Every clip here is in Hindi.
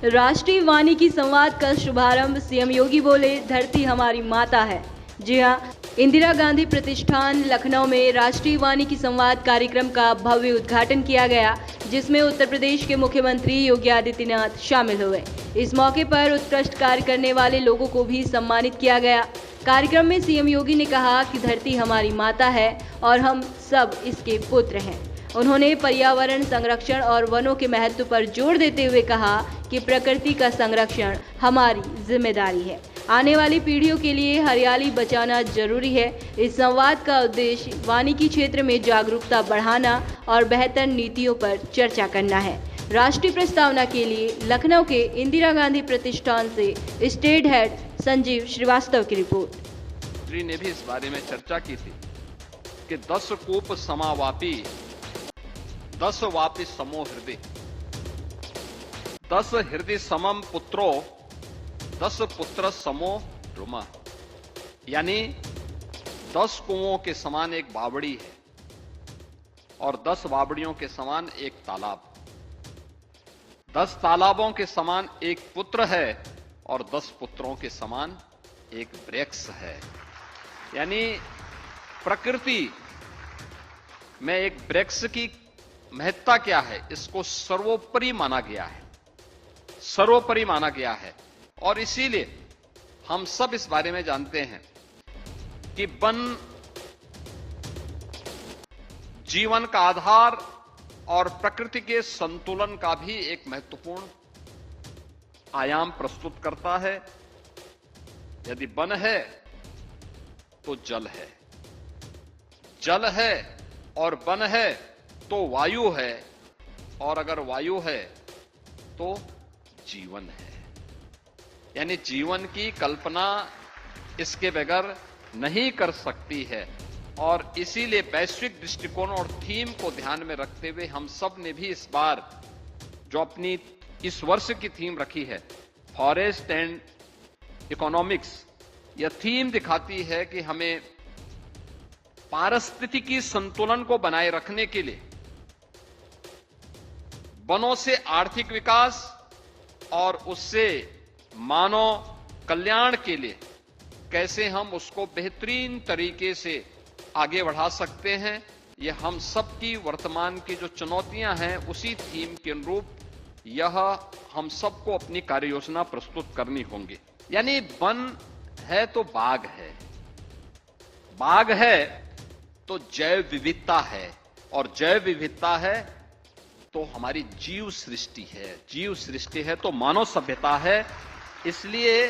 राष्ट्रीय वानिकी संवाद का शुभारंभ सीएम योगी बोले, धरती हमारी माता है। जी हां, इंदिरा गांधी प्रतिष्ठान लखनऊ में राष्ट्रीय वानिकी संवाद कार्यक्रम का भव्य उद्घाटन किया गया, जिसमें उत्तर प्रदेश के मुख्यमंत्री योगी आदित्यनाथ शामिल हुए। इस मौके पर उत्कृष्ट कार्य करने वाले लोगों को भी सम्मानित किया गया। कार्यक्रम में सीएम योगी ने कहा कि धरती हमारी माता है और हम सब इसके पुत्र हैं। उन्होंने पर्यावरण संरक्षण और वनों के महत्व पर जोर देते हुए कहा कि प्रकृति का संरक्षण हमारी जिम्मेदारी है। आने वाली पीढ़ियों के लिए हरियाली बचाना जरूरी है। इस संवाद का उद्देश्य वानिकी क्षेत्र में जागरूकता बढ़ाना और बेहतर नीतियों पर चर्चा करना है। राष्ट्रीय प्रस्तावना के लिए लखनऊ के इंदिरा गांधी प्रतिष्ठान से स्टेट हेड संजीव श्रीवास्तव की रिपोर्ट। मंत्री ने भी इस बारे में चर्चा की थी कि 10 कूप समावापी 10 वापि समो हृदय, 10 हृदय समम पुत्रो 10 पुत्र समो रुमा, यानी 10 कुओं के समान एक बावड़ी है और 10 बावड़ियों के समान एक तालाब, 10 तालाबों के समान एक पुत्र है और 10 पुत्रों के समान एक वृक्ष है। यानी प्रकृति में एक वृक्ष की महत्ता क्या है, इसको सर्वोपरि माना गया है, सर्वोपरि माना गया है। और इसीलिए हम सब इस बारे में जानते हैं कि वन जीवन का आधार और प्रकृति के संतुलन का भी एक महत्वपूर्ण आयाम प्रस्तुत करता है। यदि वन है तो जल है, जल है और वन है तो वायु है, और अगर वायु है तो जीवन है। यानी जीवन की कल्पना इसके बगैर नहीं कर सकती है। और इसीलिए वैश्विक दृष्टिकोण और थीम को ध्यान में रखते हुए हम सब ने भी इस बार जो अपनी इस वर्ष की थीम रखी है, फॉरेस्ट एंड इकोनॉमिक्स, यह थीम दिखाती है कि हमें पारिस्थितिकी संतुलन को बनाए रखने के लिए वनों से आर्थिक विकास और उससे मानव कल्याण के लिए कैसे हम उसको बेहतरीन तरीके से आगे बढ़ा सकते हैं। यह हम सबकी वर्तमान की जो चुनौतियां हैं उसी थीम के अनुरूप यह हम सबको अपनी कार्य योजना प्रस्तुत करनी होंगी। यानी वन है तो बाग है, बाग है तो जैव विविधता है, और जैव विविधता है तो हमारी जीव सृष्टि है, जीव सृष्टि है तो मानव सभ्यता है। इसलिए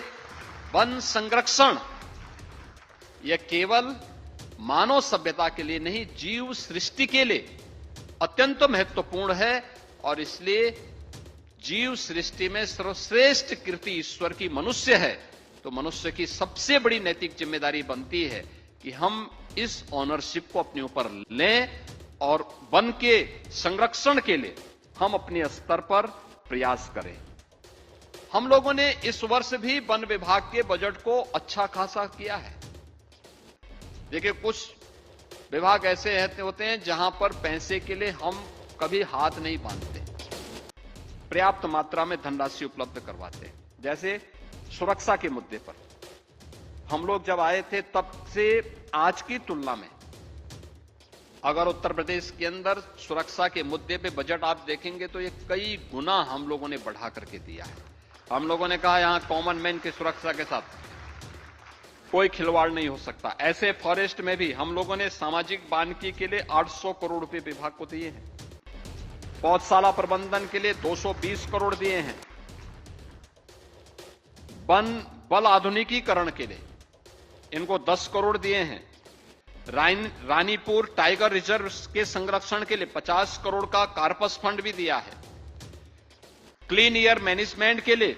वन संरक्षण यह केवल मानव सभ्यता के लिए नहीं, जीव सृष्टि के लिए अत्यंत महत्वपूर्ण है। और इसलिए जीव सृष्टि में सर्वश्रेष्ठ कृति ईश्वर की मनुष्य है, तो मनुष्य की सबसे बड़ी नैतिक जिम्मेदारी बनती है कि हम इस ऑनरशिप को अपने ऊपर लें और वन के संरक्षण के लिए हम अपने स्तर पर प्रयास करें। हम लोगों ने इस वर्ष भी वन विभाग के बजट को अच्छा खासा किया है। देखिए, कुछ विभाग ऐसे होते हैं जहां पर पैसे के लिए हम कभी हाथ नहीं बांधते, पर्याप्त मात्रा में धनराशि उपलब्ध करवाते हैं। जैसे सुरक्षा के मुद्दे पर हम लोग जब आए थे तब से आज की तुलना में अगर उत्तर प्रदेश के अंदर सुरक्षा के मुद्दे पे बजट आप देखेंगे तो ये कई गुना हम लोगों ने बढ़ा करके दिया है। हम लोगों ने कहा यहां कॉमन मैन की सुरक्षा के साथ कोई खिलवाड़ नहीं हो सकता। ऐसे फॉरेस्ट में भी हम लोगों ने सामाजिक वानिकी के लिए 800 करोड़ रुपए विभाग को दिए हैं, पौधशाला प्रबंधन के लिए 220 करोड़ दिए हैं, वन बल आधुनिकीकरण के लिए इनको 10 करोड़ दिए हैं, रानीपुर टाइगर रिजर्व के संरक्षण के लिए 50 करोड़ का कार्पस फंड भी दिया है, क्लीन एयर मैनेजमेंट के लिए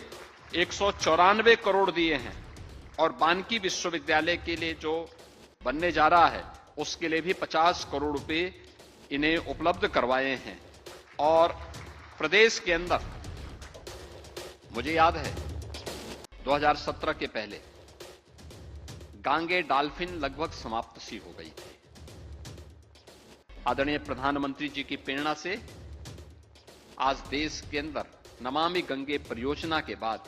194 करोड़ दिए हैं, और वानिकी विश्वविद्यालय के लिए जो बनने जा रहा है उसके लिए भी 50 करोड़ रुपए इन्हें उपलब्ध करवाए हैं। और प्रदेश के अंदर मुझे याद है 2017 के पहले गांगे डॉल्फिन लगभग समाप्त सी हो गई थी। आदरणीय प्रधानमंत्री जी की प्रेरणा से आज देश के अंदर नमामि गंगे परियोजना के बाद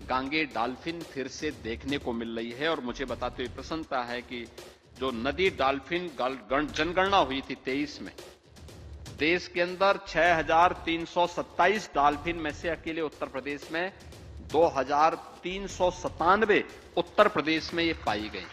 गांगे डॉल्फिन फिर से देखने को मिल रही है और मुझे बताते हुए प्रसन्नता है कि जो नदी डॉल्फिन जनगणना हुई थी 23 में, देश के अंदर 6,327 डॉल्फिन में से अकेले उत्तर प्रदेश में 2,397 उत्तर प्रदेश में ये पाई गई।